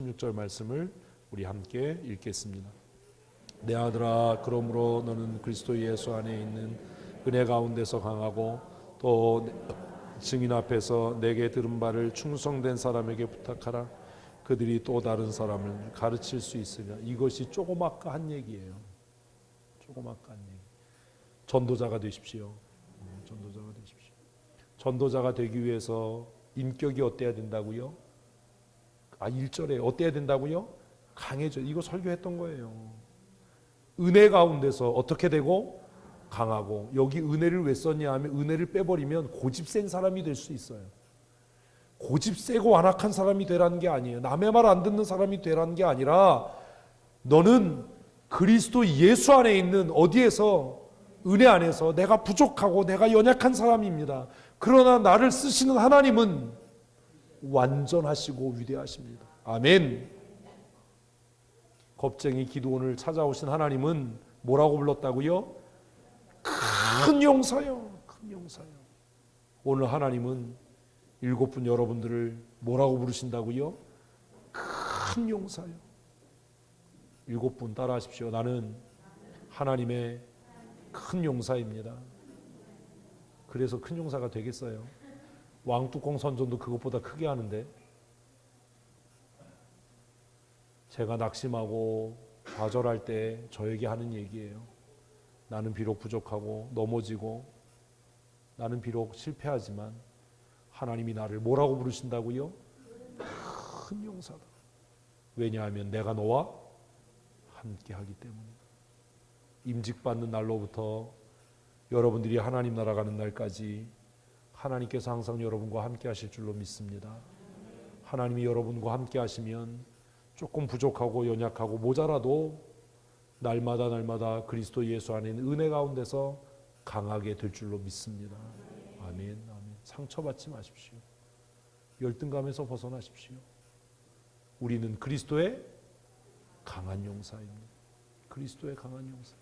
16절 말씀을 우리 함께 읽겠습니다. 내 아들아, 그러므로 너는 그리스도 예수 안에 있는 은혜 가운데서 강하고 또 증인 앞에서 내게 들은 바를 충성된 사람에게 부탁하라. 그들이 또 다른 사람을 가르칠 수 있으며. 이것이 조그맣게 한 얘기예요. 조그맣게 한 얘기. 전도자가 되십시오. 전도자가 되십시오. 전도자가 되기 위해서 인격이 어때야 된다고요? 1절에 어때야 된다고요? 강해져. 이거 설교했던 거예요. 은혜 가운데서 어떻게 되고? 강하고. 여기 은혜를 왜 썼냐 하면 은혜를 빼버리면 고집 센 사람이 될 수 있어요. 고집 세고 완악한 사람이 되라는 게 아니에요. 남의 말 안 듣는 사람이 되라는 게 아니라 너는 그리스도 예수 안에 있는 어디에서? 은혜 안에서 내가 부족하고 내가 연약한 사람입니다. 그러나 나를 쓰시는 하나님은 완전하시고 위대하십니다. 아멘. 겁쟁이 기드온을 찾아오신 하나님은 뭐라고 불렀다고요? 큰 용사요. 큰 용사요. 오늘 하나님은 7분 여러분들을 뭐라고 부르신다고요? 큰 용사요. 7분 따라하십시오. 나는 하나님의 큰 용사입니다. 그래서 큰 용사가 되겠어요? 왕뚜껑 선전도 그것보다 크게 하는데. 제가 낙심하고 좌절할 때 저에게 하는 얘기예요. 나는 비록 부족하고 넘어지고 나는 비록 실패하지만 하나님이 나를 뭐라고 부르신다고요? 큰 용사다. 왜냐하면 내가 너와 함께 하기 때문이다. 임직받는 날로부터 여러분들이 하나님 나라 가는 날까지 하나님께서 항상 여러분과 함께 하실 줄로 믿습니다. 하나님이 여러분과 함께 하시면 조금 부족하고 연약하고 모자라도 날마다 그리스도 예수 안에 있는 은혜 가운데서 강하게 될 줄로 믿습니다. 아멘, 아멘. 상처받지 마십시오. 열등감에서 벗어나십시오. 우리는 그리스도의 강한 용사입니다. 그리스도의 강한 용사.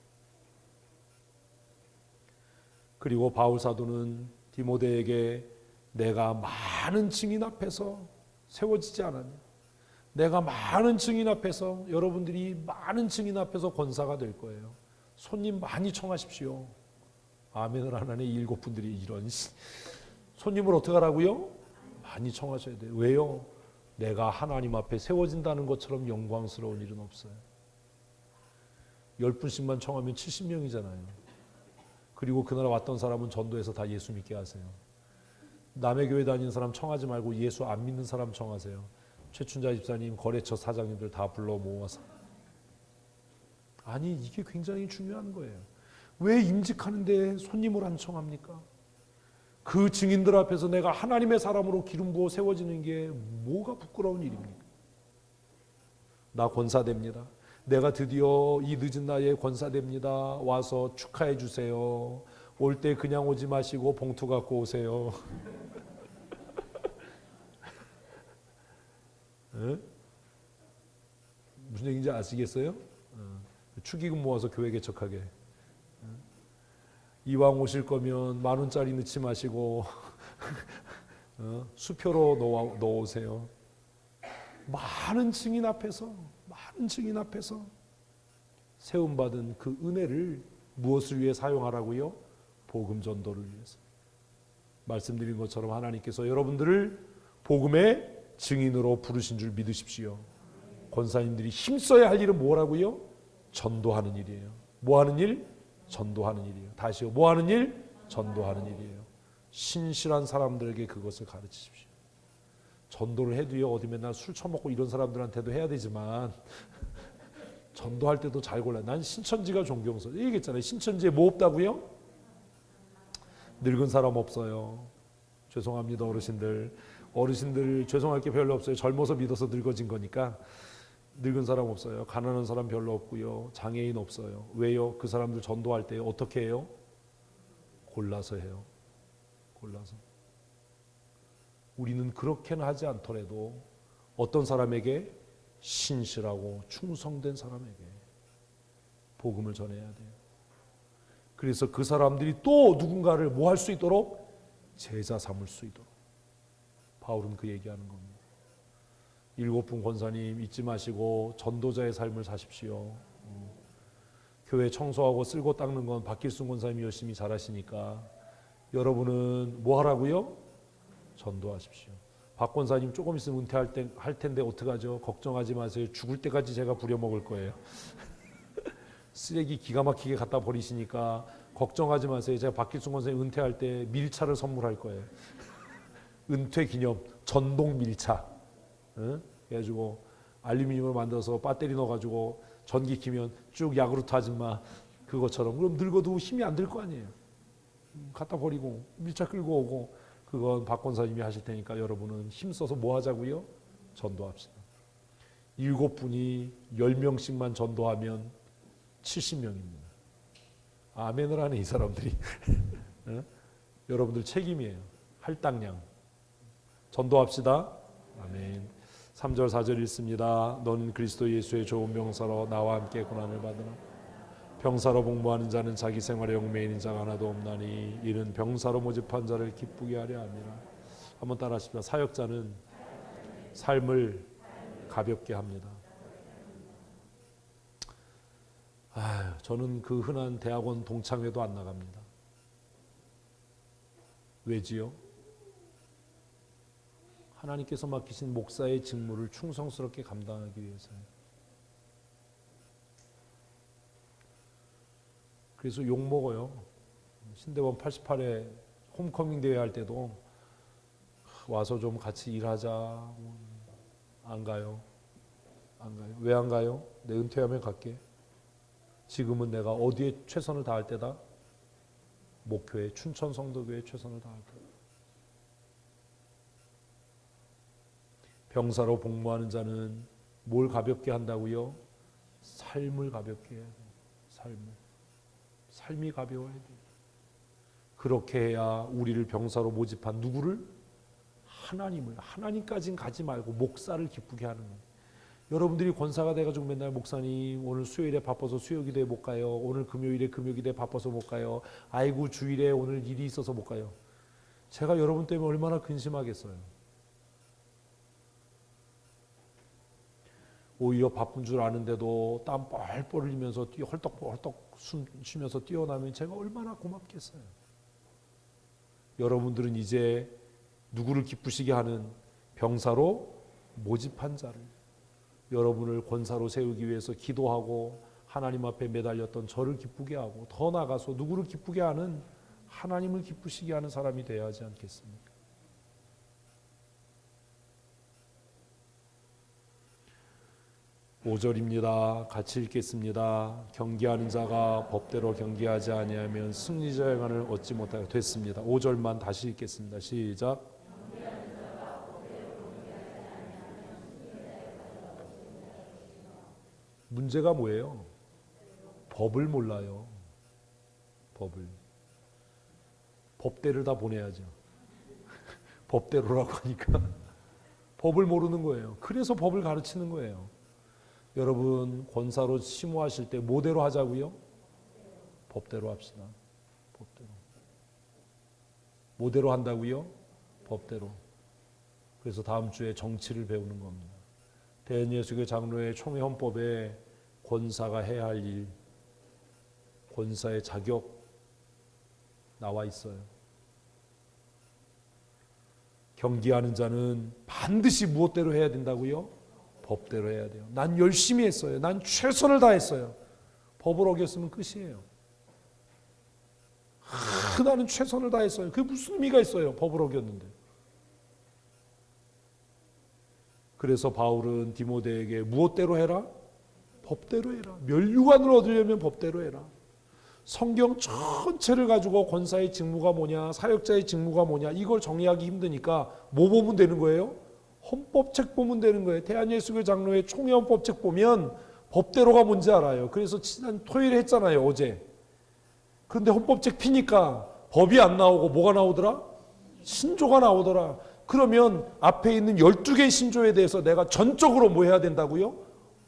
그리고 바울 사도는 디모데에게 내가 많은 증인 앞에서 세워지지 않았냐. 내가 많은 증인 앞에서 여러분들이 많은 증인 앞에서 권사가 될 거예요. 손님 많이 청하십시오. 아멘을 하나네. 7분들이 이런 손님을 어떻게 하라고요? 많이 청하셔야 돼요. 왜요? 내가 하나님 앞에 세워진다는 것처럼 영광스러운 일은 없어요. 10분씩만 청하면 70명이잖아요. 그리고 그날 왔던 사람은 전도해서 다 예수 믿게 하세요. 남의 교회 다니는 사람 청하지 말고 예수 안 믿는 사람 청하세요. 최춘자 집사님, 거래처 사장님들 다 불러 모아서. 아니, 이게 굉장히 중요한 거예요. 왜 임직하는데 손님을 안 청합니까? 그 증인들 앞에서 내가 하나님의 사람으로 기름 부어 세워지는 게 뭐가 부끄러운 일입니까? 나 권사됩니다. 내가 드디어 이 늦은 나이에 권사됩니다. 와서 축하해 주세요. 올 때 그냥 오지 마시고 봉투 갖고 오세요. 네? 무슨 얘기인지 아시겠어요? 축의금 모아서 교회 개척하게. 이왕 오실 거면 10,000원짜리 넣지 마시고 수표로 넣으세요. 많은 증인 앞에서 세움받은 그 은혜를 무엇을 위해 사용하라고요? 복음 전도를 위해서. 말씀드린 것처럼 하나님께서 여러분들을 복음의 증인으로 부르신 줄 믿으십시오. 권사님들이 힘써야 할 일은 뭐라고요? 전도하는 일이에요. 뭐 하는 일? 전도하는 일이에요. 다시요. 뭐 하는 일? 전도하는 일이에요. 신실한 사람들에게 그것을 가르치십시오. 전도를 해도요, 어디 맨날 술 처먹고 이런 사람들한테도 해야 되지만 전도할 때도 잘 골라요. 난 신천지가 존경스러워. 얘기했잖아요. 신천지에 뭐 없다고요? 늙은 사람 없어요. 죄송합니다, 어르신들. 어르신들 죄송할 게 별로 없어요. 젊어서 믿어서 늙어진 거니까. 늙은 사람 없어요. 가난한 사람 별로 없고요. 장애인 없어요. 왜요? 그 사람들 전도할 때 어떻게 해요? 골라서 해요. 골라서. 우리는 그렇게는 하지 않더라도 어떤 사람에게? 신실하고 충성된 사람에게 복음을 전해야 돼요. 그래서 그 사람들이 또 누군가를 뭐 할 수 있도록? 제자 삼을 수 있도록. 바울은 그 얘기하는 겁니다. 7분 권사님 잊지 마시고 전도자의 삶을 사십시오. 교회 청소하고 쓸고 닦는 건 박길순 권사님이 열심히 잘하시니까 여러분은 뭐 하라고요? 전도하십시오. 박 권사님 조금 있으면 할 텐데 어떡하죠? 걱정하지 마세요. 죽을 때까지 제가 부려먹을 거예요. 쓰레기 기가 막히게 갖다 버리시니까 걱정하지 마세요. 제가 박길순 권사님 은퇴할 때 밀차를 선물할 거예요. 은퇴 기념 전동 밀차. 응? 그래가지고 알루미늄을 만들어서 배터리 넣어가지고 전기 키면 쭉 야구르트 아줌마 그것처럼. 그럼 늙어도 힘이 안 들 거 아니에요. 갖다 버리고 밀차 끌고 오고. 그건 박 권사님이 하실 테니까 여러분은 힘써서 뭐 하자고요? 전도합시다. 7분이 10명씩만 전도하면 70명입니다. 아멘을 하네 이 사람들이. 네? 여러분들 책임이에요. 할당량. 전도합시다. 아멘. 3절 4절 읽습니다. 너는 그리스도 예수의 좋은 병사로 나와 함께 고난을 받으라. 병사로 복무하는 자는 자기 생활에 얽매이는 자가 하나도 없나니 이는 병사로 모집한 자를 기쁘게 하려 함이라. 한번 따라하십시다. 사역자는 삶을 가볍게 합니다. 저는 그 흔한 대학원 동창회도 안 나갑니다. 왜지요? 하나님께서 맡기신 목사의 직무를 충성스럽게 감당하기 위해서요. 그래서 욕먹어요. 신대원 88회 홈커밍 대회 할 때도 와서 좀 같이 일하자. 안 가요. 왜 안 가요? 내 은퇴하면 갈게. 지금은 내가 어디에 최선을 다할 때다? 목교회, 춘천 성도교회에 최선을 다할 때다. 병사로 복무하는 자는 뭘 가볍게 한다고요? 삶을 가볍게 해야 돼요. 삶이 가벼워야 돼요. 그렇게 해야 우리를 병사로 모집한 누구를? 하나님을. 하나님까지는 가지 말고 목사를 기쁘게 하는 거예요. 여러분들이 권사가 돼가지고 맨날 목사님 오늘 수요일에 바빠서 수요기도에 못 가요. 오늘 금요일에 금요기도에 바빠서 못 가요. 아이고 주일에 오늘 일이 있어서 못 가요. 제가 여러분 때문에 얼마나 근심하겠어요. 오히려 바쁜 줄 아는데도 땀 뻘뻘 흘리면서 헐떡헐떡 숨 쉬면서 뛰어나면 제가 얼마나 고맙겠어요. 여러분들은 이제 누구를 기쁘시게 하는 병사로 모집한 자를, 여러분을 권사로 세우기 위해서 기도하고 하나님 앞에 매달렸던 저를 기쁘게 하고 더 나아가서 누구를 기쁘게 하는 하나님을 기쁘시게 하는 사람이 되어야 하지 않겠습니까? 5절입니다. 같이 읽겠습니다. 경계하는 자가 법대로 경계하지 아니하면 승리자의 영광을 얻지 못하게 됐습니다. 5절만 다시 읽겠습니다. 시작. 문제가 뭐예요? 법을 몰라요. 법대를 다 보내야죠. 법대로라고 하니까 법을 모르는 거예요. 그래서 법을 가르치는 거예요. 여러분 권사로 심호하실 때 뭐대로 하자고요? 법대로 합시다. 법대로. 뭐대로 한다고요? 법대로. 그래서 다음 주에 정치를 배우는 겁니다. 대한예수교 장로회 총회 헌법에 권사가 해야 할 일, 권사의 자격 나와 있어요. 경기하는 자는 반드시 무엇대로 해야 된다고요? 법대로 해야 돼요. 난 열심히 했어요. 난 최선을 다했어요. 법을 어겼으면 끝이에요. 나는 최선을 다했어요. 그게 무슨 의미가 있어요? 법을 어겼는데. 그래서 바울은 디모데에게 무엇대로 해라? 법대로 해라. 멸류관을 얻으려면 법대로 해라. 성경 전체를 가지고 권사의 직무가 뭐냐, 사역자의 직무가 뭐냐, 이걸 정의하기 힘드니까 뭐 보면 되는 거예요? 헌법책 보면 되는 거예요. 대한예수교 장로회 총회 헌법책 보면 법대로가 뭔지 알아요. 그래서 지난 토요일에 했잖아요, 어제. 그런데 헌법책 피니까 법이 안 나오고 뭐가 나오더라? 신조가 나오더라. 그러면 앞에 있는 12개의 신조에 대해서 내가 전적으로 뭐 해야 된다고요?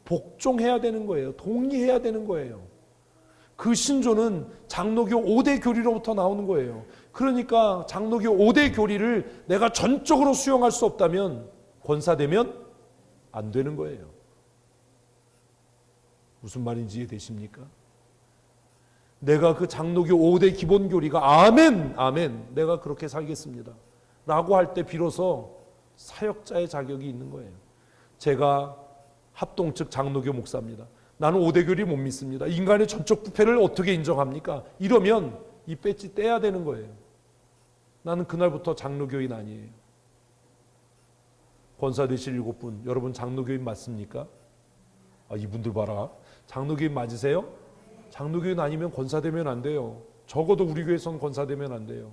복종해야 되는 거예요. 동의해야 되는 거예요. 그 신조는 장로교 5대 교리로부터 나오는 거예요. 그러니까 장로교 5대 교리를 내가 전적으로 수용할 수 없다면 권사되면 안 되는 거예요. 무슨 말인지 이해되십니까? 내가 그 장로교 5대 기본 교리가 아멘, 아멘, 내가 그렇게 살겠습니다 라고 할 때 비로소 사역자의 자격이 있는 거예요. 제가 합동 측 장로교 목사입니다. 나는 5대 교리 못 믿습니다. 인간의 전적 부패를 어떻게 인정합니까? 이러면 이 배지 떼야 되는 거예요. 나는 그날부터 장로교인 아니에요. 권사 되실 7분, 여러분 장로교인 맞습니까? 아, 이분들 봐라. 장로교인 맞으세요? 장로교인 아니면 권사 되면 안 돼요. 적어도 우리 교회에서는 권사 되면 안 돼요.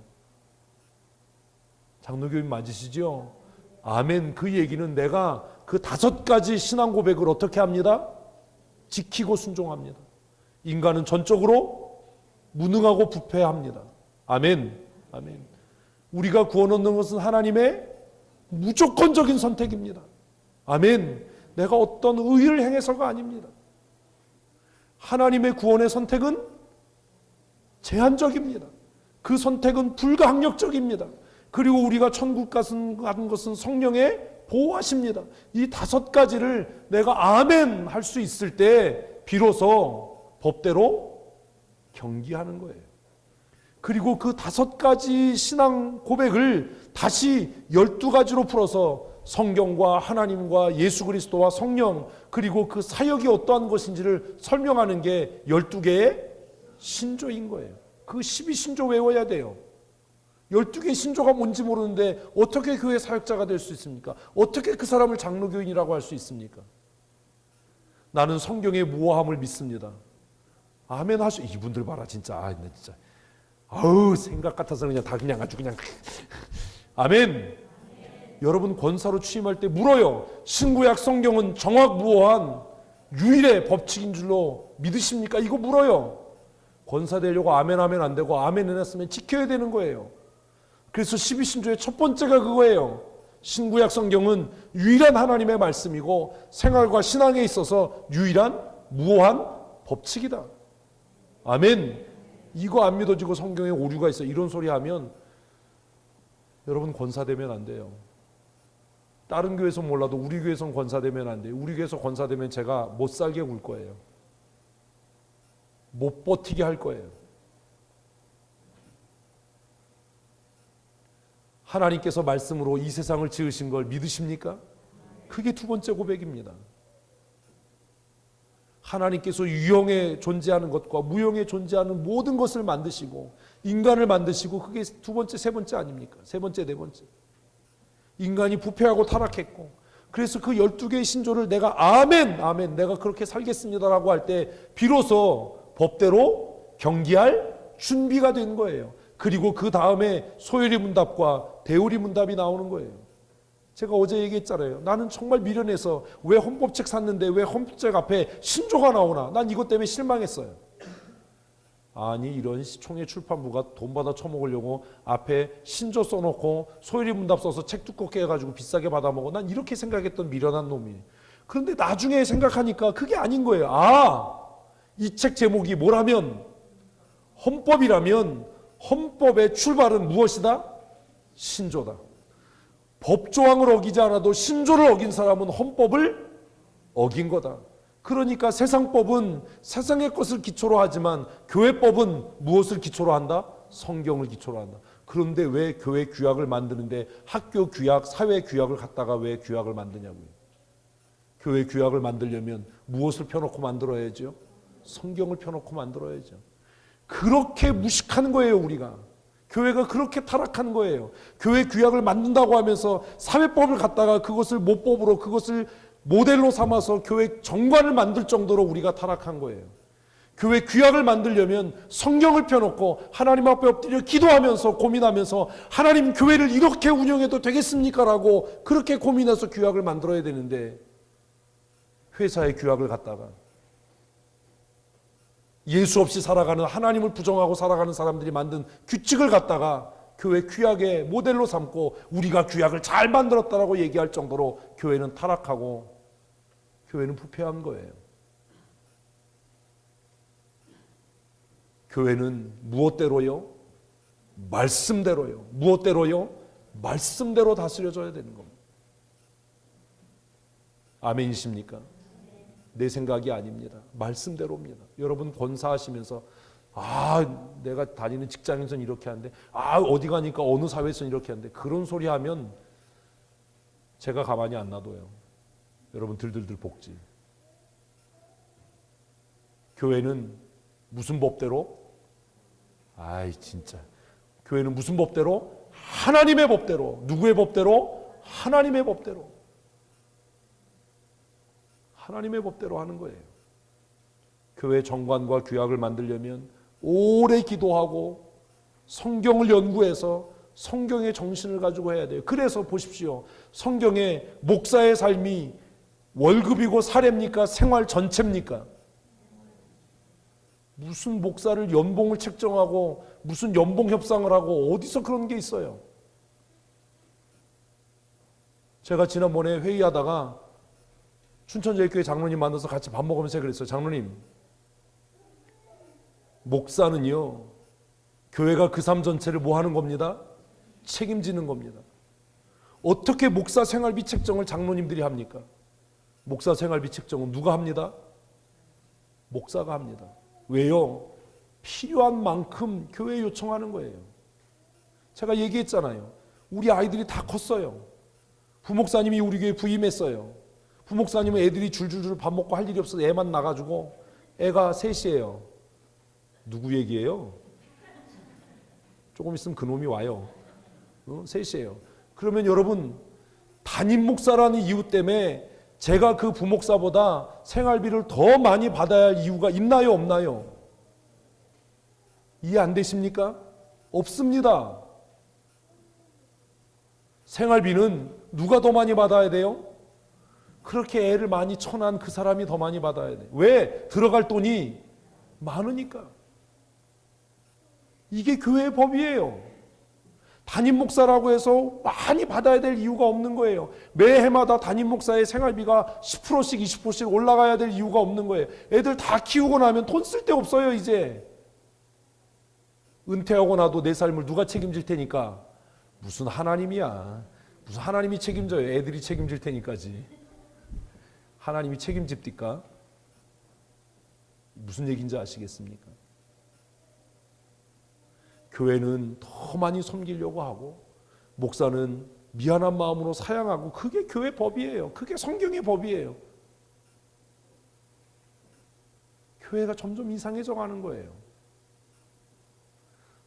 장로교인 맞으시죠? 아멘. 그 얘기는 내가 그 5가지 신앙 고백을 어떻게 합니다? 지키고 순종합니다. 인간은 전적으로 무능하고 부패합니다. 아멘. 아멘. 우리가 구원 얻는 것은 하나님의 무조건적인 선택입니다. 아멘. 내가 어떤 의를 행해서가 아닙니다. 하나님의 구원의 선택은 제한적입니다. 그 선택은 불가항력적입니다. 그리고 우리가 천국 가는 것은 성령의 보호하십니다. 이 5가지를 내가 아멘 할 수 있을 때 비로소 법대로 경기하는 거예요. 그리고 그 5가지 신앙 고백을 다시 12가지로 풀어서 성경과 하나님과 예수 그리스도와 성령, 그리고 그 사역이 어떠한 것인지를 설명하는 게 12개의 신조인 거예요. 그 12신조 외워야 돼요. 12개의 신조가 뭔지 모르는데 어떻게 교회 사역자가 될 수 있습니까? 어떻게 그 사람을 장로교인이라고 할 수 있습니까? 나는 성경의 무오함을 믿습니다. 아멘 하시. 이분들 봐라 진짜. 아, 진짜. 아우, 생각 같아서 그냥 다 그냥 아주 그냥. 아멘. 여러분 권사로 취임할 때 물어요. 신구약 성경은 정확무오한 유일의 법칙인 줄로 믿으십니까? 이거 물어요. 권사 되려고 아멘 하면 안 되고 아멘 해놨으면 지켜야 되는 거예요. 그래서 12신조의 첫 번째가 그거예요. 신구약 성경은 유일한 하나님의 말씀이고 생활과 신앙에 있어서 유일한 무오한 법칙이다. 아멘. 이거 안 믿어지고 성경에 오류가 있어 이런 소리 하면 여러분 권사 되면 안 돼요. 다른 교회에서 몰라도 우리 교회에선 권사 되면 안 돼요. 우리 교회에서 권사 되면 제가 못 살게 굴 거예요. 못 버티게 할 거예요. 하나님께서 말씀으로 이 세상을 지으신 걸 믿으십니까? 그게 2번째 고백입니다. 하나님께서 유형에 존재하는 것과 무형에 존재하는 모든 것을 만드시고 인간을 만드시고 그게 2번째, 3번째 아닙니까? 3번째, 4번째. 인간이 부패하고 타락했고 그래서 그 12개의 신조를 내가 아멘, 아멘 내가 그렇게 살겠습니다라고 할 때 비로소 법대로 경기할 준비가 된 거예요. 그리고 그 다음에 소요리 문답과 대우리 문답이 나오는 거예요. 제가 어제 얘기했잖아요. 나는 정말 미련해서 왜 헌법책 샀는데 왜 헌법책 앞에 신조가 나오나. 난 이것 때문에 실망했어요. 아니 이런 총회 출판부가 돈 받아 처먹으려고 앞에 신조 써놓고 소요리 문답 써서 책 두껍게 해가지고 비싸게 받아먹어. 난 이렇게 생각했던 미련한 놈이에요. 그런데 나중에 생각하니까 그게 아닌 거예요. 아, 이 책 제목이 뭐라면 헌법이라면 헌법의 출발은 무엇이다? 신조다. 법조항을 어기지 않아도 신조를 어긴 사람은 헌법을 어긴 거다. 그러니까 세상법은 세상의 것을 기초로 하지만 교회법은 무엇을 기초로 한다? 성경을 기초로 한다. 그런데 왜 교회 규약을 만드는데 학교 규약, 사회 규약을 갖다가 왜 규약을 만드냐고요. 교회 규약을 만들려면 무엇을 펴놓고 만들어야죠? 성경을 펴놓고 만들어야죠. 그렇게 무식한 거예요, 우리가. 교회가 그렇게 타락한 거예요. 교회 규약을 만든다고 하면서 사회법을 갖다가 그것을 모법으로 그것을 모델로 삼아서 교회 정관을 만들 정도로 우리가 타락한 거예요. 교회 규약을 만들려면 성경을 펴놓고 하나님 앞에 엎드려 기도하면서 고민하면서 하나님 교회를 이렇게 운영해도 되겠습니까? 라고 그렇게 고민해서 규약을 만들어야 되는데 회사의 규약을 갖다가 예수 없이 살아가는 하나님을 부정하고 살아가는 사람들이 만든 규칙을 갖다가 교회 규약의 모델로 삼고 우리가 규약을 잘 만들었다라고 얘기할 정도로 교회는 타락하고 교회는 부패한 거예요. 교회는 무엇대로요? 말씀대로요. 무엇대로요? 말씀대로 다스려져야 되는 겁니다. 아멘이십니까? 내 생각이 아닙니다. 말씀대로입니다. 여러분 권사하시면서 내가 다니는 직장에서는 이렇게 하는데 어디 가니까 어느 사회에서는 이렇게 하는데 그런 소리 하면 제가 가만히 안 놔둬요. 여러분 들들들 볶지. 교회는 무슨 법대로? 진짜. 교회는 무슨 법대로? 하나님의 법대로. 누구의 법대로? 하나님의 법대로. 하나님의 법대로 하는 거예요. 교회 정관과 규약을 만들려면 오래 기도하고 성경을 연구해서 성경의 정신을 가지고 해야 돼요. 그래서 보십시오. 성경에 목사의 삶이 월급이고 사례입니까? 생활 전체입니까? 무슨 목사를 연봉을 책정하고 무슨 연봉 협상을 하고 어디서 그런 게 있어요? 제가 지난번에 회의하다가 춘천제일교회 장로님 만나서 같이 밥 먹으면서 그랬어요. 장로님, 목사는요, 교회가 그 삶 전체를 뭐 하는 겁니다? 책임지는 겁니다. 어떻게 목사 생활비 책정을 장로님들이 합니까? 목사 생활비 책정은 누가 합니다? 목사가 합니다. 왜요? 필요한 만큼 교회에 요청하는 거예요. 제가 얘기했잖아요. 우리 아이들이 다 컸어요. 부목사님이 우리 교회에 부임했어요. 부목사님은 애들이 줄줄줄 밥 먹고 할 일이 없어서 애만 나가지고 애가 셋이에요. 누구 얘기예요? 조금 있으면 그놈이 와요. 셋이에요. 그러면 여러분, 담임 목사라는 이유 때문에 제가 그 부목사보다 생활비를 더 많이 받아야 할 이유가 있나요, 없나요? 이해 안 되십니까? 없습니다. 생활비는 누가 더 많이 받아야 돼요? 그렇게 애를 많이 쳐난 그 사람이 더 많이 받아야 돼요. 왜? 들어갈 돈이 많으니까. 이게 교회의 법이에요. 담임 목사라고 해서 많이 받아야 될 이유가 없는 거예요. 매해마다 담임 목사의 생활비가 10%씩 20%씩 올라가야 될 이유가 없는 거예요. 애들 다 키우고 나면 돈 쓸 데 없어요, 이제. 은퇴하고 나도 내 삶을 누가 책임질 테니까. 무슨 하나님이야. 무슨 하나님이 책임져요. 애들이 책임질 테니까지. 하나님이 책임집니까? 무슨 얘기인지 아시겠습니까? 교회는 더 많이 섬기려고 하고 목사는 미안한 마음으로 사양하고 그게 교회 법이에요. 그게 성경의 법이에요. 교회가 점점 이상해져 가는 거예요.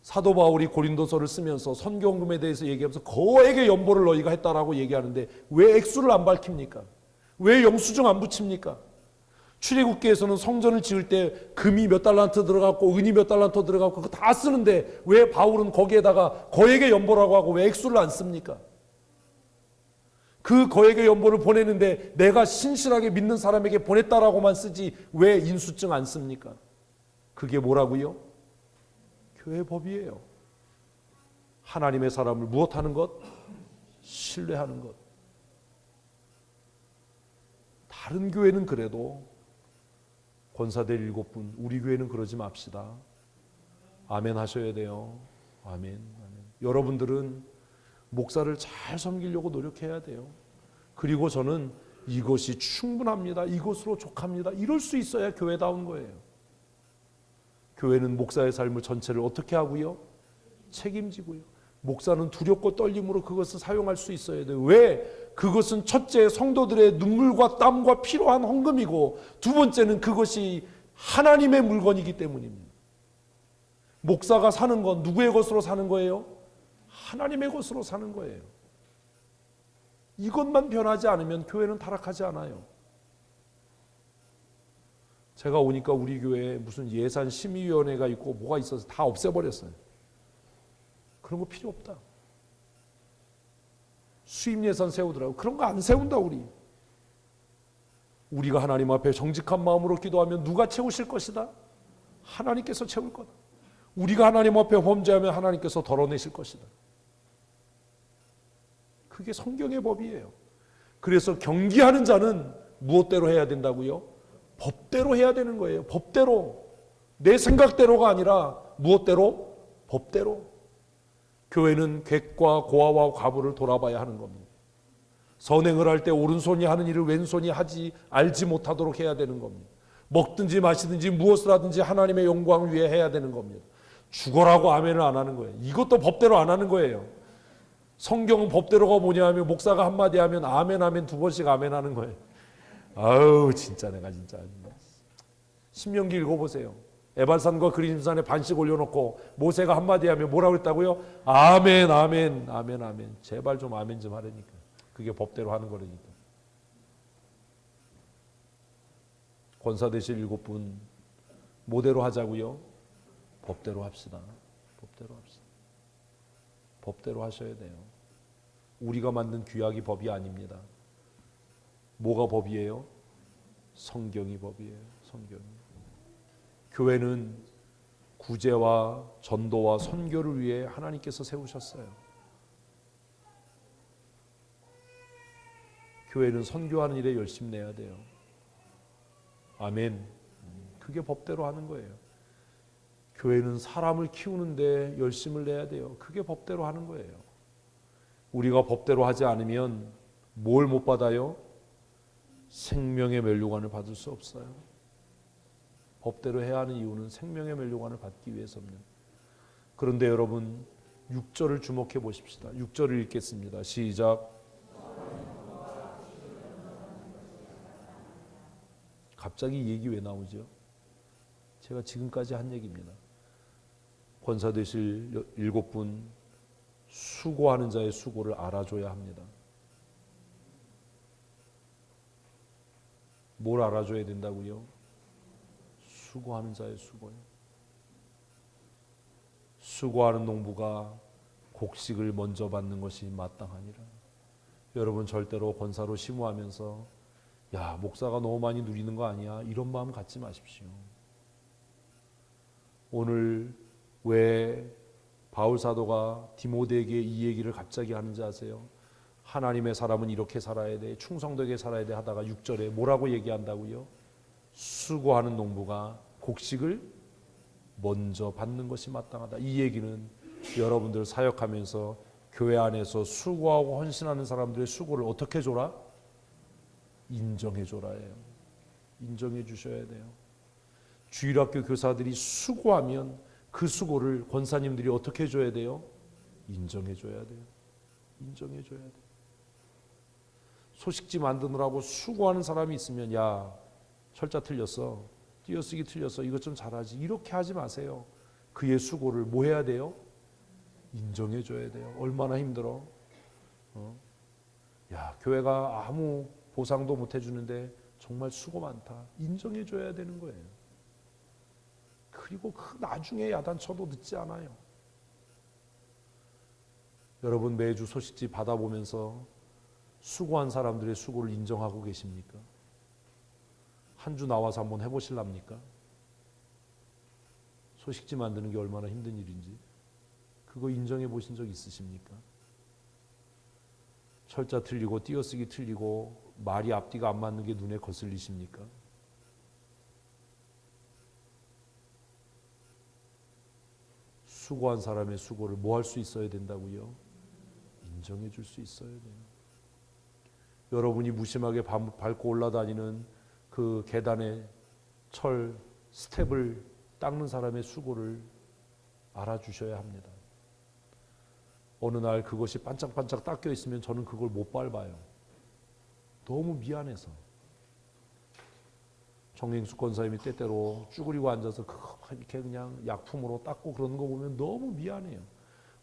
사도 바울이 고린도서를 쓰면서 선교헌금에 대해서 얘기하면서 거액의 연보를 너희가 했다라고 얘기하는데 왜 액수를 안 밝힙니까? 왜 영수증 안 붙입니까? 출애굽기에서는 성전을 지을 때 금이 몇 달란트 들어갔고 은이 몇 달란트 들어갔고 그거 다 쓰는데 왜 바울은 거기에다가 거액의 연보라고 하고 왜 액수를 안 씁니까? 그 거액의 연보를 보내는데 내가 신실하게 믿는 사람에게 보냈다라고만 쓰지 왜 인수증 안 씁니까? 그게 뭐라고요? 교회 법이에요. 하나님의 사람을 무엇하는 것? 신뢰하는 것. 다른 교회는 그래도 권사들 7분, 우리 교회는 그러지 맙시다. 아멘 하셔야 돼요. 아멘, 아멘. 여러분들은 목사를 잘 섬기려고 노력해야 돼요. 그리고 저는 이것이 충분합니다. 이것으로 족합니다. 이럴 수 있어야 교회다운 거예요. 교회는 목사의 삶을 전체를 어떻게 하고요? 책임지고요. 목사는 두렵고 떨림으로 그것을 사용할 수 있어야 돼요. 왜? 그것은 첫째 성도들의 눈물과 땀과 필요한 헌금이고 두 번째는 그것이 하나님의 물건이기 때문입니다. 목사가 사는 건 누구의 것으로 사는 거예요? 하나님의 것으로 사는 거예요. 이것만 변하지 않으면 교회는 타락하지 않아요. 제가 오니까 우리 교회에 무슨 예산 심의위원회가 있고 뭐가 있어서 다 없애버렸어요. 그런 거 필요 없다. 수입 예산 세우더라고. 그런 거 안 세운다 우리. 우리가 하나님 앞에 정직한 마음으로 기도하면 누가 채우실 것이다? 하나님께서 채울 거다. 우리가 하나님 앞에 범죄하면 하나님께서 덜어내실 것이다. 그게 성경의 법이에요. 그래서 경기하는 자는 무엇대로 해야 된다고요? 법대로 해야 되는 거예요. 법대로. 내 생각대로가 아니라 무엇대로? 법대로. 교회는 객과 고아와 과부를 돌아봐야 하는 겁니다. 선행을 할 때 오른손이 하는 일을 왼손이 하지 알지 못하도록 해야 되는 겁니다. 먹든지 마시든지 무엇을 하든지 하나님의 영광을 위해 해야 되는 겁니다. 죽어라고 아멘을 안 하는 거예요. 이것도 법대로 안 하는 거예요. 성경은 법대로가 뭐냐 하면 목사가 한마디 하면 아멘 아멘 두 번씩 아멘 하는 거예요. 아우 진짜 내가 진짜 신명기 읽어보세요. 에발산과 그림산에 반씩 올려놓고 모세가 한마디 하면 뭐라고 했다고요? 아멘 아멘 아멘 아멘. 제발 좀 아멘 좀 하라니까. 그게 법대로 하는 거라니까. 권사 되실 7분 모대로 하자고요? 법대로 합시다. 법대로 합시다. 법대로 하셔야 돼요. 우리가 만든 규약이 법이 아닙니다. 뭐가 법이에요? 성경이 법이에요. 성경이. 교회는 구제와 전도와 선교를 위해 하나님께서 세우셨어요. 교회는 선교하는 일에 열심 내야 돼요. 아멘. 그게 법대로 하는 거예요. 교회는 사람을 키우는데 열심을 내야 돼요. 그게 법대로 하는 거예요. 우리가 법대로 하지 않으면 뭘 못 받아요? 생명의 면류관을 받을 수 없어요. 법대로 해야 하는 이유는 생명의 면류관을 받기 위해서입니다. 그런데 여러분 6절을 주목해 보십시다. 6절을 읽겠습니다. 시작. 갑자기 이 얘기 왜 나오죠? 제가 지금까지 한 얘기입니다. 권사 되실 7분 수고하는 자의 수고를 알아줘야 합니다. 뭘 알아줘야 된다고요? 수고하는 자의 수고요. 수고하는 농부가 곡식을 먼저 받는 것이 마땅하니라. 여러분 절대로 권사로 심우하면서 야 목사가 너무 많이 누리는 거 아니야? 이런 마음 갖지 마십시오. 오늘 왜 바울 사도가 디모데에게 이 얘기를 갑자기 하는지 아세요? 하나님의 사람은 이렇게 살아야 돼, 충성되게 살아야 돼 하다가 6절에 뭐라고 얘기한다고요? 수고하는 농부가 곡식을 먼저 받는 것이 마땅하다. 이 얘기는 여러분들 사역하면서 교회 안에서 수고하고 헌신하는 사람들의 수고를 어떻게 줘라? 인정해 줘라예요. 인정해 주셔야 돼요. 주일학교 교사들이 수고하면 그 수고를 권사님들이 어떻게 해줘야 돼요? 인정해 줘야 돼요. 인정해 줘야 돼요. 소식지 만드느라고 수고하는 사람이 있으면 야 철자 틀렸어, 띄어쓰기 틀렸어, 이것 좀 잘하지, 이렇게 하지 마세요. 그의 수고를 뭐 해야 돼요? 인정해 줘야 돼요. 얼마나 힘들어. 야 교회가 아무 보상도 못 해주는데 정말 수고 많다. 인정해 줘야 되는 거예요. 그리고 그 나중에 야단쳐도 늦지 않아요. 여러분 매주 소식지 받아보면서 수고한 사람들의 수고를 인정하고 계십니까? 한 주 나와서 한번 해보실랍니까? 소식지 만드는 게 얼마나 힘든 일인지 그거 인정해 보신 적 있으십니까? 철자 틀리고 띄어쓰기 틀리고 말이 앞뒤가 안 맞는 게 눈에 거슬리십니까? 수고한 사람의 수고를 뭐 할 수 있어야 된다고요? 인정해 줄 수 있어야 돼요. 여러분이 무심하게 밟고 올라다니는 그 계단의 철 스텝을 닦는 사람의 수고를 알아주셔야 합니다. 어느 날 그것이 반짝반짝 닦여 있으면 저는 그걸 못 밟아요. 너무 미안해서. 정행수 권사님이 때때로 쭈그리고 앉아서 이렇게 그냥 약품으로 닦고 그러는 거 보면 너무 미안해요.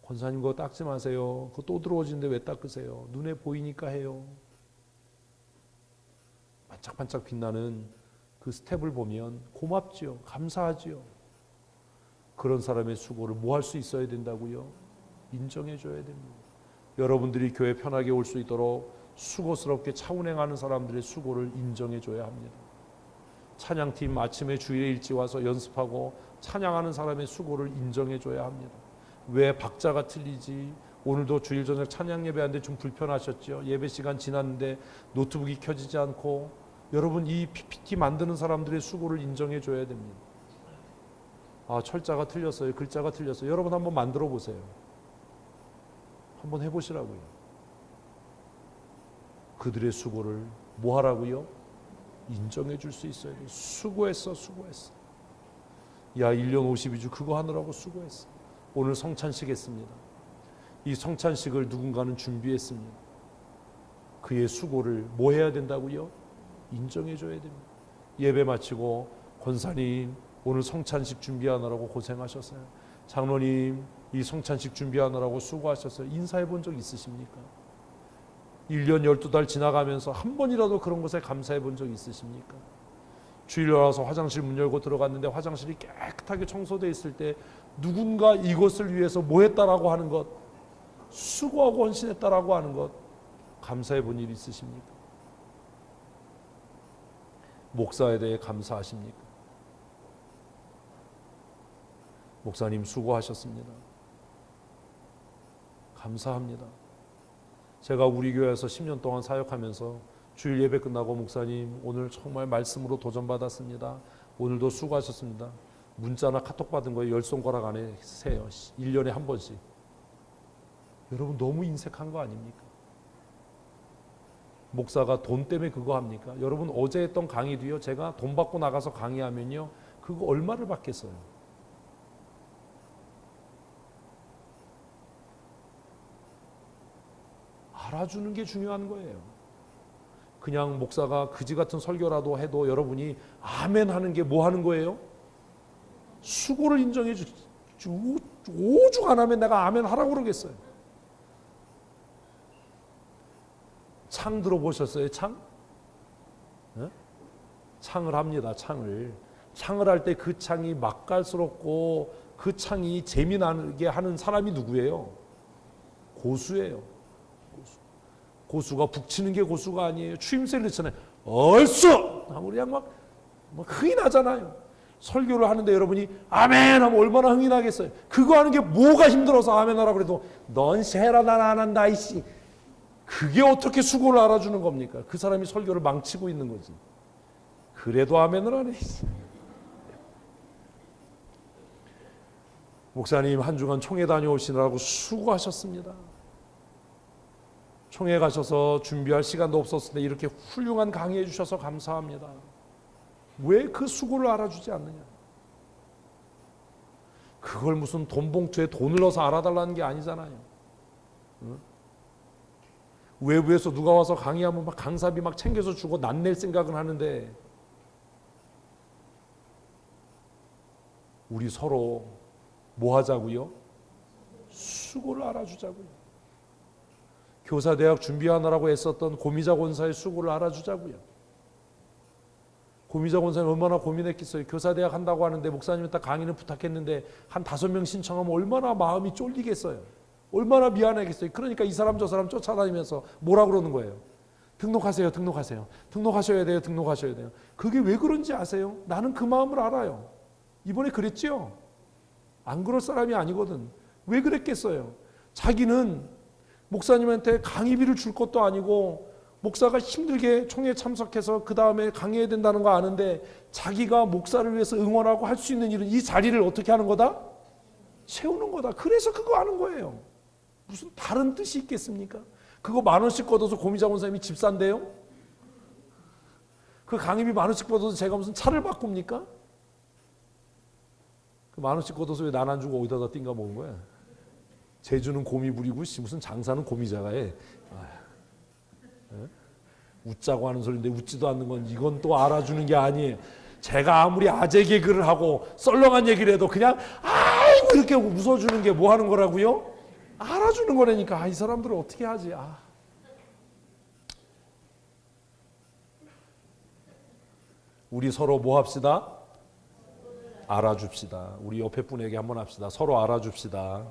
권사님 그거 닦지 마세요. 그거 또 들어오지는데 왜 닦으세요? 눈에 보이니까 해요. 반짝반짝 빛나는 그 스텝을 보면 고맙지요. 감사하지요. 그런 사람의 수고를 뭐 할 수 있어야 된다고요? 인정해 줘야 됩니다. 여러분들이 교회 편하게 올 수 있도록 수고스럽게 차운행하는 사람들의 수고를 인정해 줘야 합니다. 찬양팀 아침에 주일에 일찍 와서 연습하고 찬양하는 사람의 수고를 인정해 줘야 합니다. 왜 박자가 틀리지? 오늘도 주일 저녁 찬양 예배하는데 좀 불편하셨죠? 예배 시간 지났는데 노트북이 켜지지 않고 여러분 이 PPT 만드는 사람들의 수고를 인정해 줘야 됩니다. 아 철자가 틀렸어요. 글자가 틀렸어요. 여러분 한번 만들어 보세요. 한번 해보시라고요. 그들의 수고를 뭐 하라고요? 인정해 줄 수 있어야 돼. 수고했어. 야 1년 52주 그거 하느라고 수고했어. 오늘 성찬식 했습니다. 이 성찬식을 누군가는 준비했습니다. 그의 수고를 뭐 해야 된다고요? 인정해 줘야 됩니다. 예배 마치고 권사님 오늘 성찬식 준비하느라고 고생하셨어요. 장로님 이 성찬식 준비하느라고 수고하셨어요. 인사해 본 적 있으십니까? 1년 12달 지나가면서 한 번이라도 그런 것에 감사해 본 적 있으십니까? 주일 와서 화장실 문 열고 들어갔는데 화장실이 깨끗하게 청소되어 있을 때 누군가 이것을 위해서 뭐 했다라고 하는 것, 수고하고 헌신했다라고 하는 것 감사해 본 일 있으십니까? 목사에 대해 감사하십니까? 목사님 수고하셨습니다. 감사합니다. 제가 우리 교회에서 10년 동안 사역하면서 주일 예배 끝나고 목사님 오늘 정말 말씀으로 도전받았습니다. 오늘도 수고하셨습니다. 문자나 카톡 받은 거에 10손가락 안에 세요. 1년에 한 번씩. 여러분 너무 인색한 거 아닙니까? 목사가 돈 때문에 그거 합니까? 여러분 어제 했던 강의도요. 제가 돈 받고 나가서 강의하면요. 그거 얼마를 받겠어요? 알아주는 게 중요한 거예요. 그냥 목사가 그지 같은 설교라도 해도 여러분이 아멘 하는 게 뭐 하는 거예요? 수고를 인정해 주지. 오죽 안 하면 내가 아멘 하라고 그러겠어요. 창 들어보셨어요? 창? 네? 창을 합니다. 창을 할 때 그 창이 맛깔스럽고 그 창이 재미나게 하는 사람이 누구예요? 고수예요. 고수가 북치는 게 고수가 아니에요. 추임새를 넣잖아요. 얼쑤! 하면 그냥 막 흥이 나잖아요. 설교를 하는데 여러분이 아멘 하면 얼마나 흥이 나겠어요. 그거 하는 게 뭐가 힘들어서 아멘 하라고 그래도 넌 세라 난 안 한다 이씨. 그게 어떻게 수고를 알아주는 겁니까? 그 사람이 설교를 망치고 있는 거지. 그래도 아멘을 안 해. 목사님 한 주간 총회 다녀오시느라고 수고하셨습니다. 총회 가셔서 준비할 시간도 없었을 때 이렇게 훌륭한 강의해 주셔서 감사합니다. 왜 그 수고를 알아주지 않느냐? 그걸 무슨 돈 봉투에 돈을 넣어서 알아달라는 게 아니잖아요. 응? 외부에서 누가 와서 강의하면 막 강사비 막 챙겨서 주고 낫낼 생각은 하는데 우리 서로 뭐 하자고요? 수고를 알아주자고요. 교사대학 준비하느라고 애썼던 고미자 권사의 수고를 알아주자고요. 고미자 권사님 얼마나 고민했겠어요. 교사대학 한다고 하는데 목사님한테 강의는 부탁했는데 한 5명 신청하면 얼마나 마음이 쫄리겠어요. 얼마나 미안하겠어요. 그러니까 이 사람 저 사람 쫓아다니면서 뭐라 그러는 거예요. 등록하세요. 등록하셔야 돼요. 그게 왜 그런지 아세요? 나는 그 마음을 알아요. 이번에 그랬죠? 안 그럴 사람이 아니거든. 왜 그랬겠어요? 자기는 목사님한테 강의비를 줄 것도 아니고 목사가 힘들게 총회에 참석해서 그 다음에 강의해야 된다는 거 아는데 자기가 목사를 위해서 응원하고 할 수 있는 일은 이 자리를 어떻게 하는 거다? 채우는 거다. 그래서 그거 하는 거예요. 무슨 다른 뜻이 있겠습니까? 그거 10,000원씩 걷어서 고미자 권사님이 집 산대요? 그 강의비 10,000원씩 걷어서 제가 무슨 차를 바꿉니까? 그 10,000원씩 걷어서 왜 난 안 주고 어디다 띵가 먹은 거야? 제주는 곰이 부리고 무슨 장사는 곰이자가 해. 웃자고 하는 소리인데 웃지도 않는 건 이건 또 알아주는 게 아니에요. 제가 아무리 아재 개그를 하고 썰렁한 얘기를 해도 그냥 아이고 이렇게 웃어주는 게 뭐 하는 거라고요? 알아주는 거라니까. 이 사람들을 어떻게 하지? 우리 서로 뭐 합시다? 알아줍시다. 우리 옆에 분에게 한번 합시다. 서로 알아줍시다.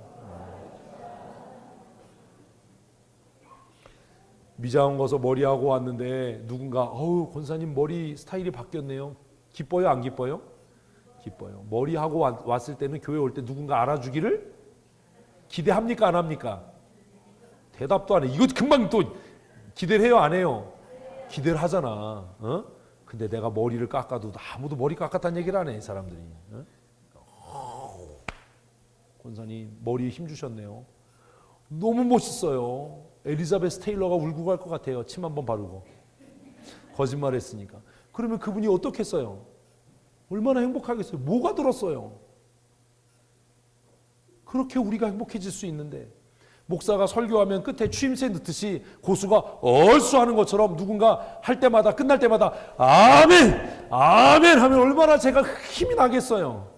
미장 가서 머리하고 왔는데 누군가 권사님 머리 스타일이 바뀌었네요. 기뻐요? 안 기뻐요? 기뻐요. 머리하고 왔을 때는 교회 올 때 누군가 알아주기를 기대합니까? 안 합니까? 대답도 안 해. 이거 금방 또 기대를 해요? 안 해요? 기대를 하잖아. 근데 내가 머리를 깎아도 아무도 머리 깎았다는 얘기를 안 해. 사람들이. 권사님 머리에 힘 주셨네요. 너무 멋있어요. 엘리자베스 테일러가 울고 갈 것 같아요. 침 한번 바르고. 거짓말했으니까. 그러면 그분이 어떻겠어요? 얼마나 행복하겠어요? 뭐가 들었어요? 그렇게 우리가 행복해질 수 있는데, 목사가 설교하면 끝에 추임새 넣듯이 고수가 얼쑤하는 것처럼 누군가 할 때마다, 끝날 때마다 아멘! 아멘! 하면 얼마나 제가 힘이 나겠어요.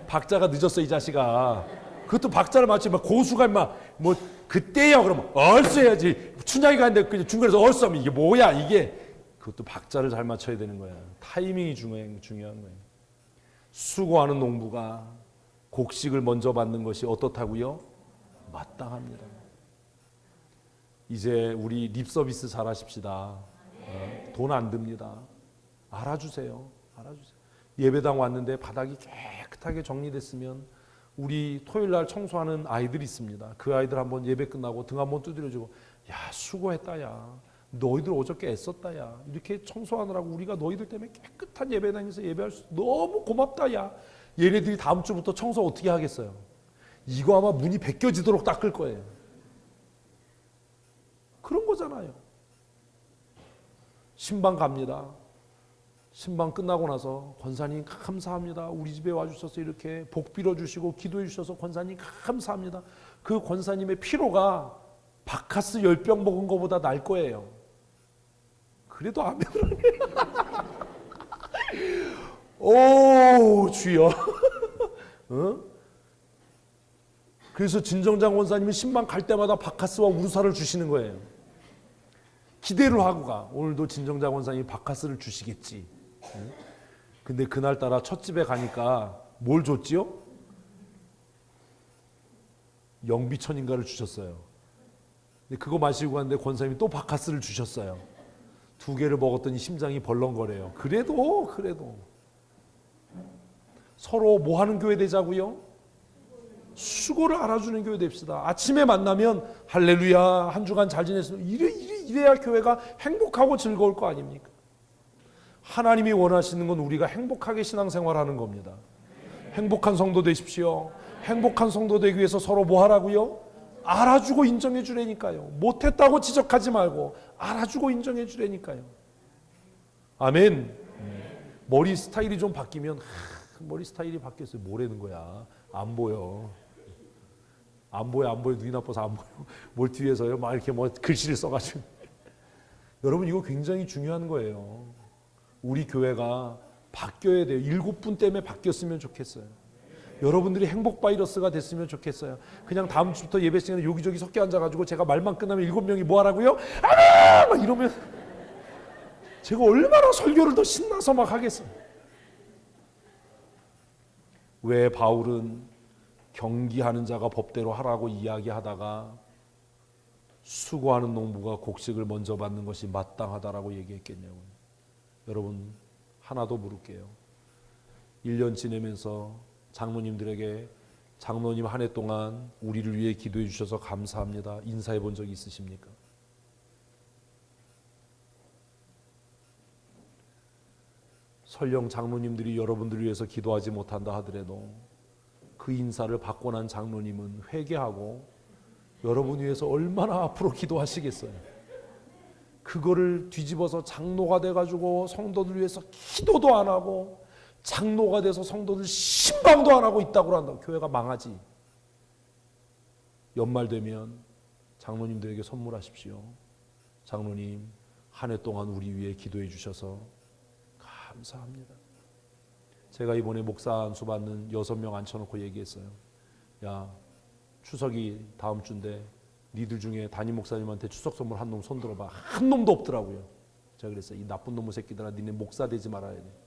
박자가 늦었어, 이 자식아. 그것도 박자를 맞추면 고수가 막 뭐 그때야 그러면 얼쑤 해야지. 춘향이가 하는데 그냥 중간에서 얼쑤 하면 이게 뭐야 이게. 그것도 박자를 잘 맞춰야 되는 거야. 타이밍이 중요한 거예요. 수고하는 농부가 곡식을 먼저 받는 것이 어떻다고요? 마땅합니다. 이제 우리 립 서비스 잘 하십시다. 돈 안 듭니다. 알아주세요. 예배당 왔는데 바닥이 깨끗하게 정리됐으면 우리 토요일 날 청소하는 아이들이 있습니다. 그 아이들 한번 예배 끝나고 등 한번 두드려주고, 야 수고했다 야, 너희들 어저께 애썼다 야, 이렇게 청소하느라고 우리가 너희들 때문에 깨끗한 예배당에서 예배할 수 너무 고맙다 야. 얘네들이 다음 주부터 청소 어떻게 하겠어요? 이거 아마 문이 벗겨지도록 닦을 거예요. 그런 거잖아요. 신방 갑니다. 신방 끝나고 나서 권사님 감사합니다. 우리 집에 와주셔서 이렇게 복 빌어주시고 기도해 주셔서 권사님 감사합니다. 그 권사님의 피로가 바카스 10병 먹은 것보다 날 거예요. 그래도 아멘을 오 주여. 그래서 진정장 권사님이 신방 갈 때마다 바카스와 우루사를 주시는 거예요. 기대를 하고 가. 오늘도 진정장 권사님이 바카스를 주시겠지. 근데 그날따라 첫 집에 가니까 뭘 줬지요? 영비천인가를 주셨어요. 근데 그거 마시고 갔는데 권사님이 또 바카스를 주셨어요. 2개를 먹었더니 심장이 벌렁거려요. 그래도 서로 뭐 하는 교회 되자고요? 수고를 알아주는 교회 됩시다. 아침에 만나면 할렐루야 한 주간 잘 지냈으면 이래야 교회가 행복하고 즐거울 거 아닙니까? 하나님이 원하시는 건 우리가 행복하게 신앙생활하는 겁니다. 행복한 성도 되십시오. 행복한 성도 되기 위해서 서로 뭐 하라고요? 알아주고 인정해 주라니까요. 못했다고 지적하지 말고 알아주고 인정해 주라니까요. 아멘. 머리 스타일이 좀 바뀌면 머리 스타일이 바뀌었어요. 뭐라는 거야? 안 보여. 눈이 나빠서 안 보여. 뭘 뒤에서요? 막 이렇게 뭐 글씨를 써가지고. 여러분 이거 굉장히 중요한 거예요. 우리 교회가 바뀌어야 돼요. 7분 때문에 바뀌었으면 좋겠어요. 여러분들이 행복 바이러스가 됐으면 좋겠어요. 그냥 다음 주부터 예배 시간에 여기저기 섞여 앉아가지고 제가 말만 끝나면 7명이 뭐 하라고요? 아! 막 이러면 제가 얼마나 설교를 더 신나서 막 하겠어요. 왜 바울은 경기하는 자가 법대로 하라고 이야기하다가 수고하는 농부가 곡식을 먼저 받는 것이 마땅하다라고 얘기했겠냐고요. 여러분 하나 더 물을게요. 1년 지내면서 장로님들에게 장로님 한 해 동안 우리를 위해 기도해 주셔서 감사합니다. 인사해 본 적이 있으십니까? 설령 장로님들이 여러분들을 위해서 기도하지 못한다 하더라도 그 인사를 받고 난 장로님은 회개하고 여러분 위해서 얼마나 앞으로 기도하시겠어요? 그거를 뒤집어서 장로가 돼가지고 성도들 위해서 기도도 안 하고 장로가 돼서 성도들 신방도 안 하고 있다고 한다고 교회가 망하지. 연말 되면 장로님들에게 선물하십시오. 장로님 한 해 동안 우리 위해 기도해 주셔서 감사합니다. 제가 이번에 목사 안수 받는 6명 앉혀놓고 얘기했어요. 야 추석이 다음 주인데 니들 중에 담임 목사님한테 추석 선물 한 놈 손 들어봐. 한 놈도 없더라고요. 제가 그랬어요. 이 나쁜 놈의 새끼들아 니네 목사 되지 말아야 돼.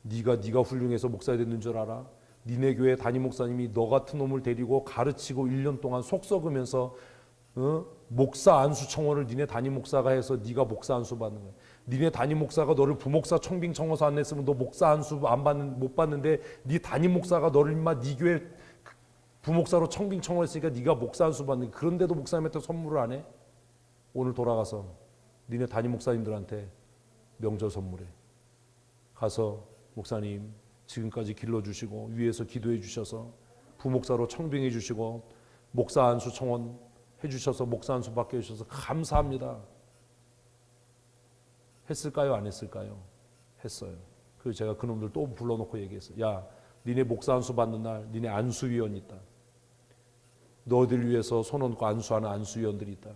네가 훌륭해서 목사 됐는 줄 알아? 니네 교회 담임 목사님이 너 같은 놈을 데리고 가르치고 1년 동안 속 썩으면서 목사 안수 청원을 니네 담임 목사가 해서 네가 목사 안수 받는 거야. 니네 담임 목사가 너를 부목사 청빙 청어서 안 냈으면 너 목사 안수 못 받는데 네 담임 목사가 너를 인마 네 교회 부목사로 청빙 청원했으니까 네가 목사 안수 받는. 그런데도 목사님한테 선물을 안 해? 오늘 돌아가서 니네 담임 목사님들한테 명절 선물해. 가서 목사님 지금까지 길러주시고 위에서 기도해 주셔서 부목사로 청빙해 주시고 목사 안수 청원 해주셔서 목사 안수 받게 해주셔서 감사합니다. 했을까요? 안 했을까요? 했어요. 그리고 제가 그놈들 또 불러놓고 얘기했어요. 야, 니네 목사 안수 받는 날 니네 안수위원 있다. 너희들 위해서 손 얹고 안수하는 안수위원들이 있다.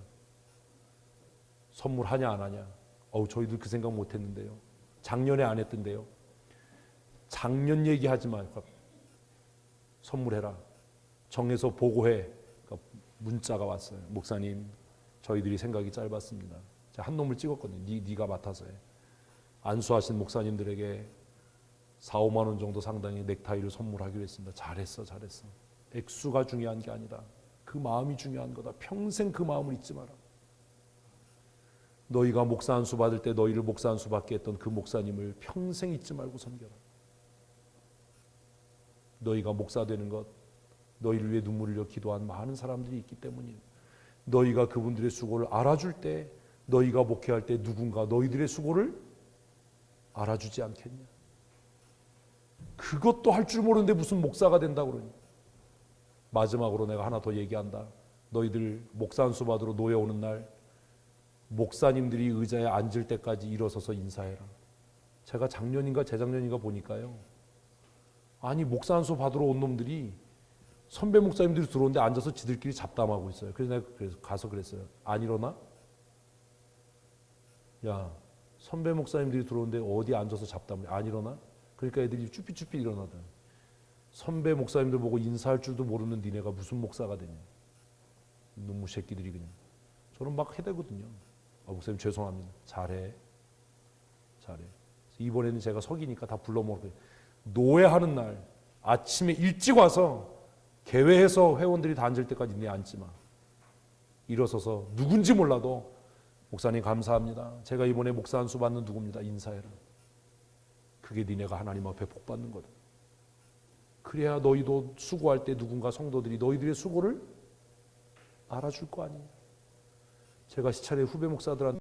선물하냐 안 하냐? 저희들 그 생각 못했는데요. 작년에 안 했던데요. 작년 얘기하지 말고 선물해라. 정해서 보고해. 그러니까 문자가 왔어요. 목사님, 저희들이 생각이 짧았습니다. 제가 한 놈을 찍었거든요. 네가 맡아서 해. 안수하신 목사님들에게 4, 5만 원 정도 상당의 넥타이를 선물하기로 했습니다. 잘했어. 액수가 중요한 게 아니다. 그 마음이 중요한 거다. 평생 그 마음을 잊지 마라. 너희가 목사 안수 받을 때 너희를 목사 안수 받게 했던 그 목사님을 평생 잊지 말고 섬겨라. 너희가 목사 되는 것, 너희를 위해 눈물을 흘려 기도한 많은 사람들이 있기 때문이에요. 너희가 그분들의 수고를 알아줄 때, 너희가 목회할 때 누군가 너희들의 수고를 알아주지 않겠냐. 그것도 할 줄 모르는데 무슨 목사가 된다고 그러니. 마지막으로 내가 하나 더 얘기한다. 너희들 목사 안수 받으러 노예 오는 날 목사님들이 의자에 앉을 때까지 일어서서 인사해라. 제가 작년인가 재작년인가 보니까요. 아니 목사 안수 받으러 온 놈들이 선배 목사님들이 들어오는데 앉아서 지들끼리 잡담하고 있어요. 그래서 내가 가서 그랬어요. 안 일어나? 야, 선배 목사님들이 들어오는데 어디 앉아서 잡담을 해? 안 일어나? 그러니까 애들이 쭈삣쭈삣 일어나더라. 선배 목사님들 보고 인사할 줄도 모르는 니네가 무슨 목사가 되냐. 눈물 새끼들이 그냥. 저는 막 해대거든요. 목사님 죄송합니다. 잘해. 이번에는 제가 석이니까 다 불러 모으고 노예하는 날 아침에 일찍 와서 개회해서 회원들이 다 앉을 때까지 니네 앉지 마. 일어서서 누군지 몰라도 목사님 감사합니다. 제가 이번에 목사 안수 받는 누구입니다. 인사해라. 그게 니네가 하나님 앞에 복 받는 거다. 그래야 너희도 수고할 때 누군가 성도들이 너희들의 수고를 알아줄 거 아니냐. 제가 시차례 후배 목사들한테